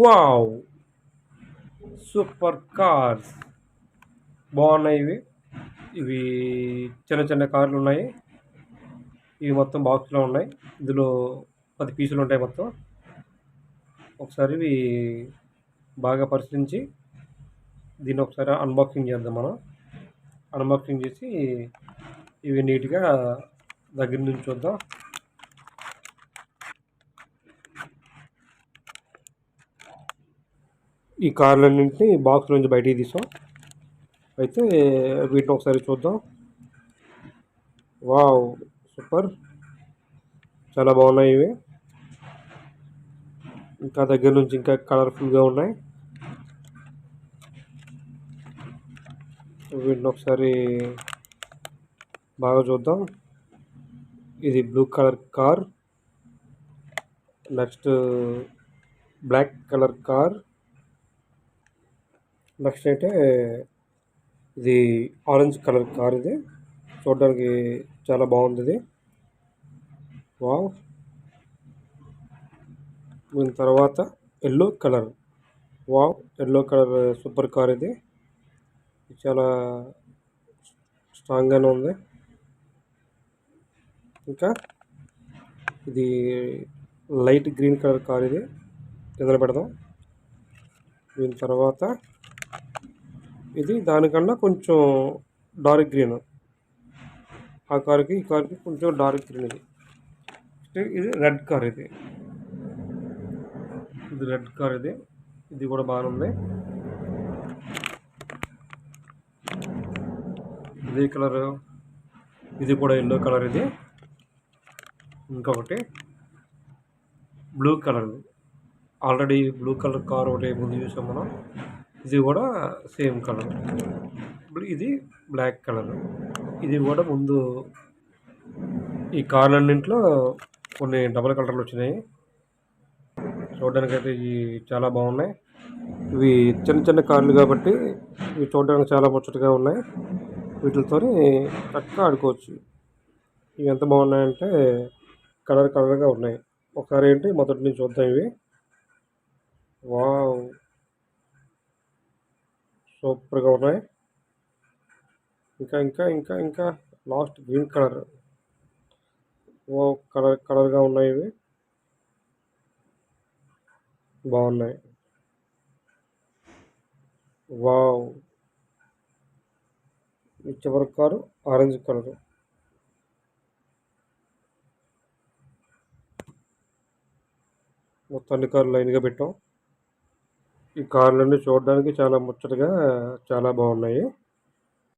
Wow! Super cars బాగున్నాయి. ఇవి చిన్న చిన్న కార్లు ఉన్నాయి. ఇవి మొత్తం బాక్స్లో ఉన్నాయి. ఇందులో 10 పీసులు ఉంటాయి మొత్తం. ఒకసారి ఇవి బాగా పరిశీలించి దీన్ని ఒకసారి అన్బాక్సింగ్ చేద్దాం. మనం అన్బాక్సింగ్ చేసి ఇవి నీట్గా దగ్గర నుంచి చూద్దాం. ఈ కార్లన్నింటినీ బాక్స్ నుంచి బయటికి తీసాం. అయితే వీటిని ఒకసారి చూద్దాం. వావ్, సూపర్, చాలా బాగున్నాయి ఇవి. ఇంకా దగ్గర నుంచి ఇంకా కలర్ఫుల్గా ఉన్నాయి. వీటిని ఒకసారి బాగా చూద్దాం. ఇది blue colour car, next black colour car, next అయితే ఇది ఆరెంజ్ కలర్ కార్. ఇది చూడడానికి చాలా బాగుంది. ఇది వావ్. దీని తర్వాత yellow colour. Wow, yellow colour super car. ఇది చాలా స్ట్రాంగ్గానే ఉంది. ఇంకా ఇది లైట్ గ్రీన్ కలర్ కార్. ఇది కింద పెడదాం. దీని తర్వాత ఇది దానికన్నా కొంచెం డార్క్ గ్రీన్. ఆ కార్కి ఈ కార్కి కొంచెం డార్క్ గ్రీన్. ఇది రెడ్ కార్. ఇది రెడ్ కార్. ఇది కూడా బాగుంది. ఇదే కలర్. ఇది కూడా ఎల్లో కలర్. ఇది ఇంకొకటి blue colour. Already blue colour car ఒకటి ముందు చూసాం మనం. ఇది కూడా సేమ్ కలర్. ఇది బ్లాక్ కలర్. ఇది కూడా ముందు ఈ కార్లన్నింటిలో కొన్ని డబల్ కలర్లు వచ్చినాయి. చూడడానికి అయితే ఇవి చాలా బాగున్నాయి. ఇవి చిన్న చిన్న కార్లు కాబట్టి ఇవి చూడడానికి చాలా ముచ్చటగా ఉన్నాయి. వీటితో చక్కగా ఆడుకోవచ్చు. ఇవి ఎంత బాగున్నాయంటే కలర్ కలర్గా ఉన్నాయి. ఒకసారి ఏంటి మొదటి నుంచి చూద్దాం. ఇవి వావ్, సూపర్గా ఉన్నాయి. ఇంకా ఇంకా ఇంకా ఇంకా లాస్ట్ గ్రీన్ కలర్. ఓ కలర్గా ఉన్నాయి. ఇవి బాగున్నాయి. వావ్, ఈ చివరి కారు ఆరెంజ్ కలర్. మొత్తం అన్ని కార్లు లైన్గా పెట్టాం. ఈ కార్లన్నీ చూడడానికి చాలా ముచ్చటగా చాలా బాగున్నాయి.